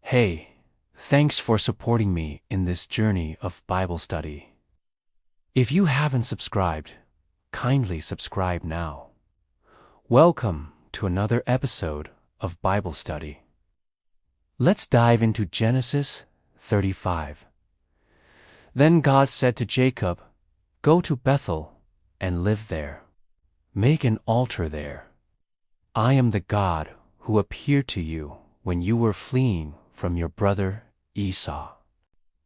Hey, thanks for supporting me in this journey of Bible study. If you haven't subscribed, kindly subscribe now. Welcome to another episode of Bible study. Let's dive into Genesis 35. Then God said to Jacob, "Go to Bethel and live there. Make an altar there. I am the God who appeared to you when you were fleeing from your brother Esau."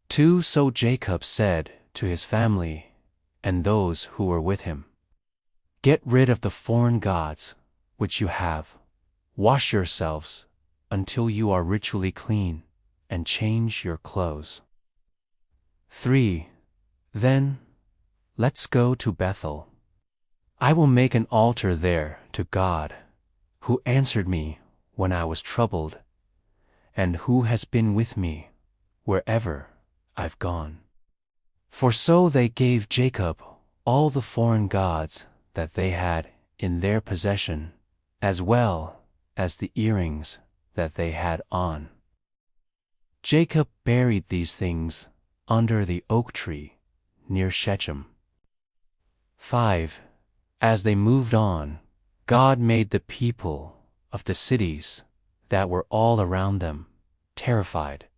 2 So Jacob said to his family and those who were with him, "Get rid of the foreign gods which you have. Wash yourselves until you are ritually clean, and change your clothes." 3 Then let's go to Bethel. I will make an altar there to God, who answered me when I was troubled, and who has been with me wherever I've gone. For so they gave Jacob all the foreign gods that they had in their possession, as well as the earrings that they had on. Jacob buried these things under the oak tree near Shechem. 5 As they moved on, God made the people of the cities that were all around them terrified,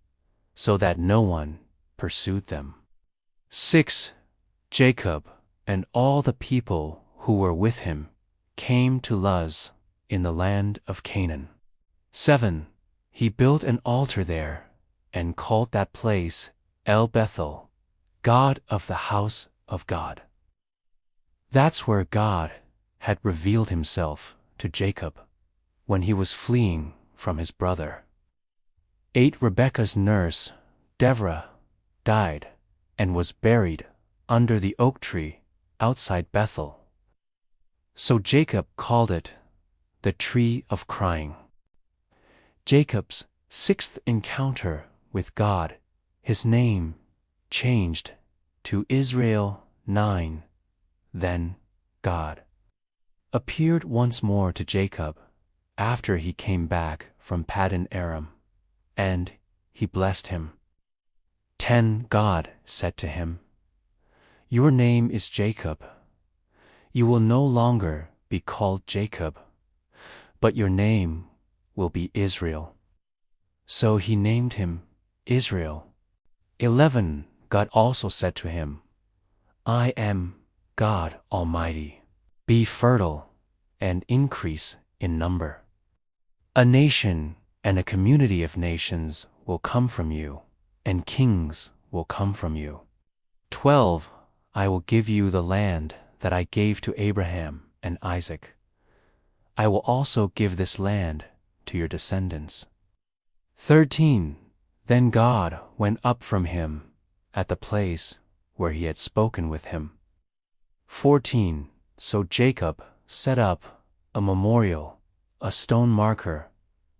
so that no one pursued them. 6 Jacob and all the people who were with him came to Luz in the land of Canaan. 7 He built an altar there and called that place El Bethel, God of the house of God. That's where God had revealed himself to Jacob when he was fleeing from his brother. 8 Rebekah's nurse, Deborah, died and was buried under the oak tree outside Bethel. So Jacob called it the tree of crying. Jacob's 6th encounter with God, his name changed to Israel. 9 Then God appeared once more to Jacob after he came back from Paddan Aram, and he blessed him. 10 God said to him, "Your name is Jacob. You will no longer be called Jacob, but your name will be Israel." So he named him Israel. 11 God also said to him, "I am God Almighty. Be fertile and increase in number. A nation and a community of nations will come from you, and kings will come from you." 12 I will give you the land that I gave to Abraham and Isaac. I will also give this land to your descendants. 13 Then God went up from him at the place where he had spoken with him. 14 So Jacob set up a memorial, a stone marker,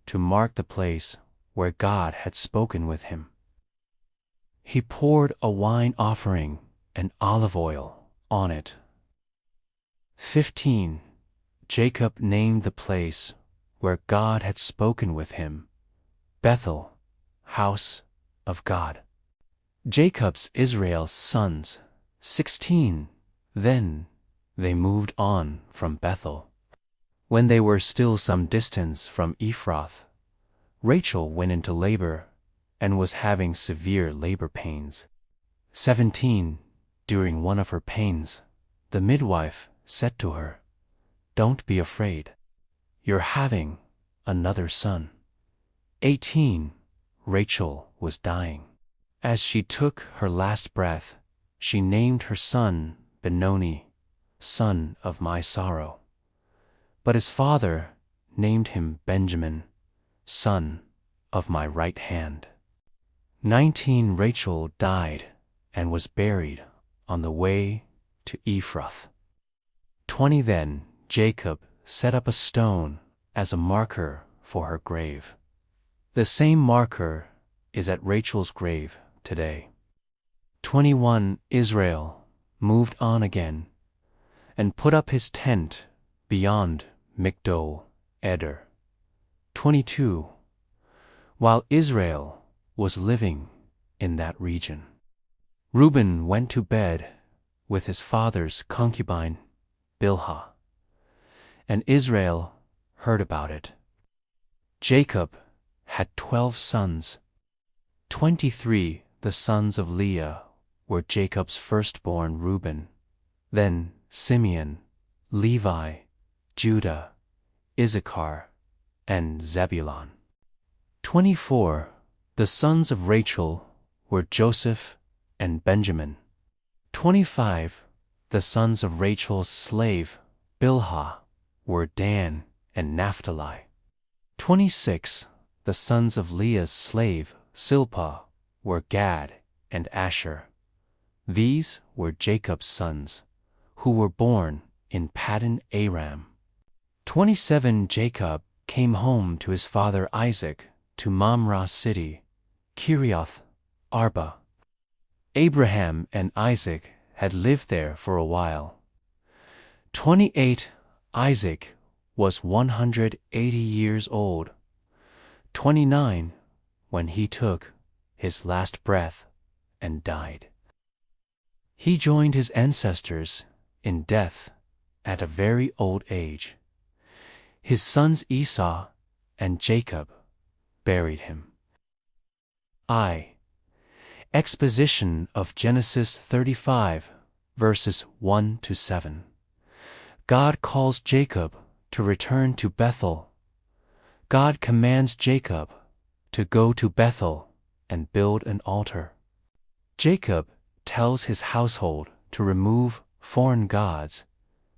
to mark the place where God had spoken with him. He poured a wine offering and olive oil on it. 15 Jacob named the place where God had spoken with him Bethel, house of God. Jacob's Israel's sons, 16 Then they moved on from Bethel. When they were still some distance from Ephrath, Rachel went into labor and was having severe labor pains. 17 During one of her pains, the midwife said to her, "Don't be afraid. You're having another son." 18 Rachel was dying. As she took her last breath, she named her son Benoni, son of my sorrow. But his father named him Benjamin, son of my right hand. 19 Rachel died and was buried on the way to Ephrath. 20 Then Jacob set up a stone as a marker for her grave. The same marker is at Rachel's grave today. 21 Israel moved on again and put up his tent beyond Migdol Eder. 22 while Israel was living in that region. Reuben went to bed with his father's concubine, Bilhah, and Israel heard about it. Jacob had 12 sons. 23, the sons of Leah, were Jacob's firstborn Reuben, then Simeon, Levi, Judah, Issachar, and Zebulun. 24, the sons of Rachel, were Joseph and Benjamin. 25, the sons of Rachel's slave, Bilhah, were Dan and Naphtali. 26, the sons of Leah's slave, Zilpah, were Gad and Asher. These were Jacob's sons, who were born in Paddan Aram. 27, Jacob came home to his father Isaac to Mamre city, Kirioth Arba. Abraham and Isaac had lived there for a while. 28, Isaac was 180 years old. 29, when he took his last breath and died. He joined his ancestors in death at a very old age. His sons Esau and Jacob buried him. Exposition of Genesis 35, verses 1 to 7. God calls Jacob to return to Bethel. God commands Jacob to go to Bethel and build an altar. Jacob tells his household to remove foreign gods,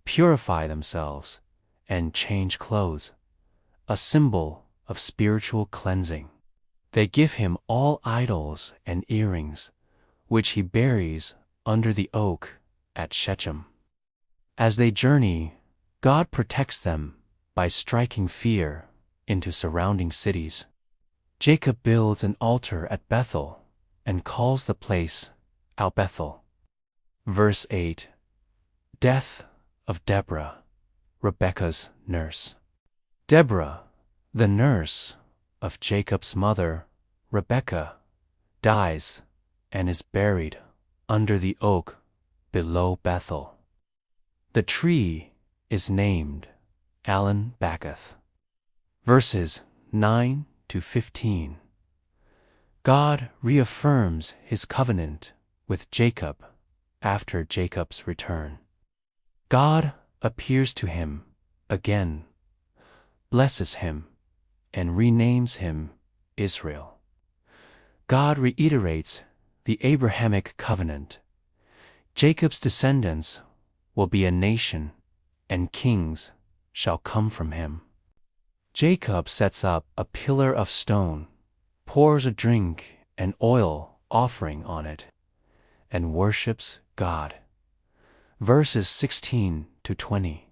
purify themselves, and change clothes, a symbol of spiritual cleansing. They give him all idols and earrings, which he buries under the oak at Shechem. As they journey, God protects them by striking fear into surrounding cities. Jacob builds an altar at Bethel and calls the place Al Bethel. Verse 8. Death of Deborah, Rebekah's nurse. Deborah, the nurse of Jacob's mother, Rebekah, dies and is buried under the oak below Bethel. The tree is named Allen Backath. Verses 9 to 15. God reaffirms his covenant with Jacob after Jacob's return. God appears to him again, blesses him, and renames him Israel. God reiterates the Abrahamic covenant. Jacob's descendants will be a nation, and kings shall come from him. Jacob sets up a pillar of stone, pours a drink and oil offering on it, and worships God. Verses 16 to 20.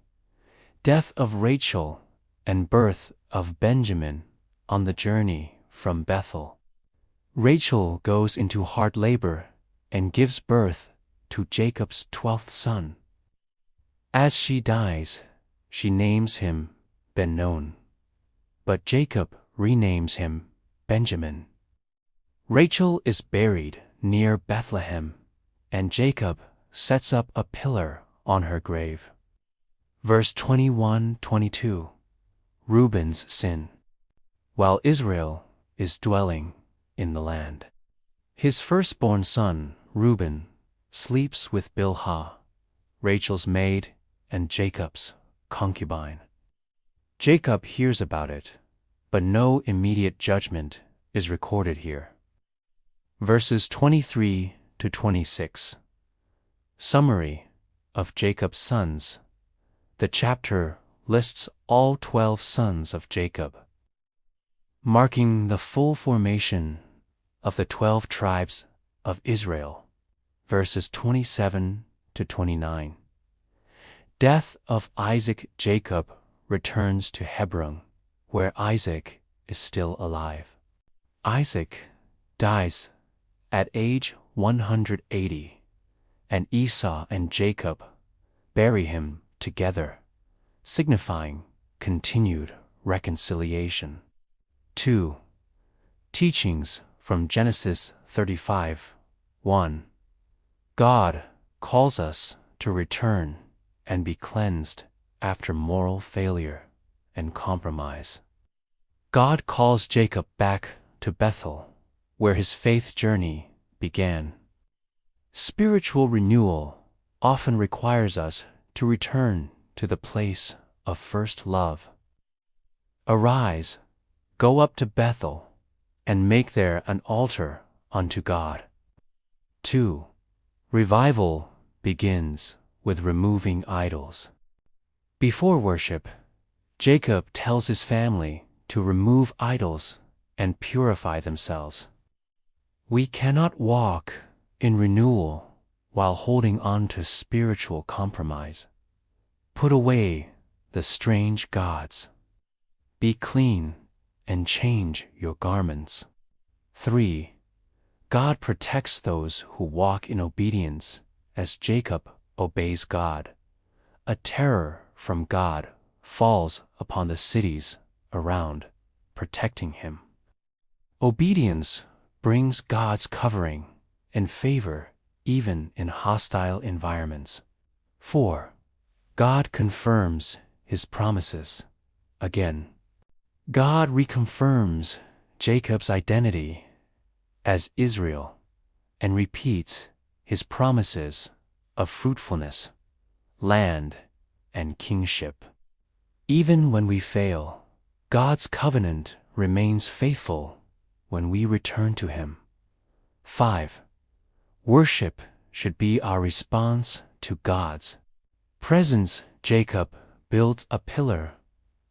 Death of Rachel and birth of Benjamin on the journey from Bethel. Rachel goes into hard labor and gives birth to Jacob's 12th son. As she dies, she names him Ben-non, but Jacob renames him Benjamin. Rachel is buried near Bethlehem, and Jacob sets up a pillar on her grave. Verse 21-22. Reuben's sin. While Israel is dwelling in the land, his firstborn son, Reuben, sleeps with Bilhah, Rachel's maid and Jacob's concubine. Jacob hears about it, but no immediate judgment is recorded here. Verses 23 to 26. Summary of Jacob's sons. The chapter lists all 12 sons of Jacob, marking the full formation of the 12 tribes of Israel. Verses 27 to 29. Death of Isaac. Jacob returns to Hebron, where Isaac is still alive. Isaac dies at age 180, and Esau and Jacob bury him together, signifying continued reconciliation. 2. Teachings from Genesis 35:1. God calls us to return and be cleansed after moral failure and compromise. God calls Jacob back to Bethel, where his faith journey began. Spiritual renewal often requires us to return to the place of first love. Arise, go up to Bethel, and make there an altar unto God. 2. Revival begins with removing idols. Before worship, Jacob tells his family to remove idols and purify themselves. We cannot walk in renewal while holding on to spiritual compromise. Put away the strange gods. Be clean and change your garments. 3. God protects those who walk in obedience as Jacob obeys God. A terror from God falls upon the cities around, protecting him. Obedience brings God's covering and favor even in hostile environments. 4. God confirms his promises. Again, God reconfirms Jacob's identity as Israel and repeats his promises of fruitfulness, land, and kingship. Even when we fail, God's covenant remains faithful when we return to him. 5. Worship should be our response to God's presence. Jacob builds a pillar,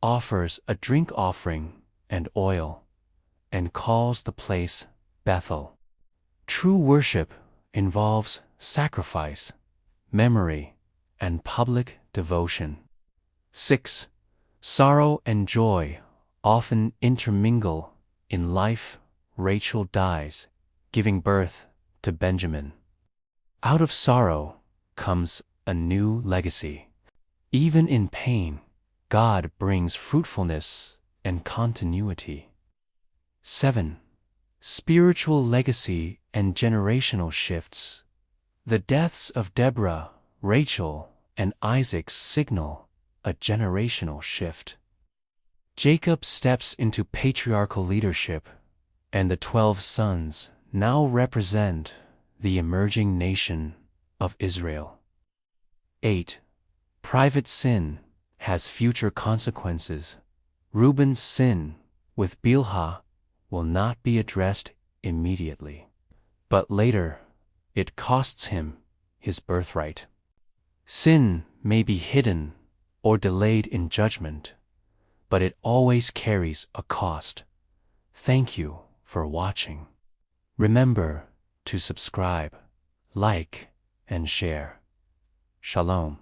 offers a drink offering and oil, and calls the place Bethel. True worship involves sacrifice, memory, and public devotion. 6. Sorrow and joy often intermingle in life. Rachel dies, giving birth to Benjamin. Out of sorrow comes a new legacy. Even in pain, God brings fruitfulness and continuity. 7. Spiritual legacy and generational shifts. The deaths of Deborah, Rachel, and Isaac signal a generational shift. Jacob steps into patriarchal leadership, and the 12 sons now represent the emerging nation of Israel. 8. Private sin has future consequences. Reuben's sin with Bilhah will not be addressed immediately, but later it costs him his birthright. Sin may be hidden or delayed in judgment, but it always carries a cost. Thank you for watching. Remember to subscribe, like, and share. Shalom.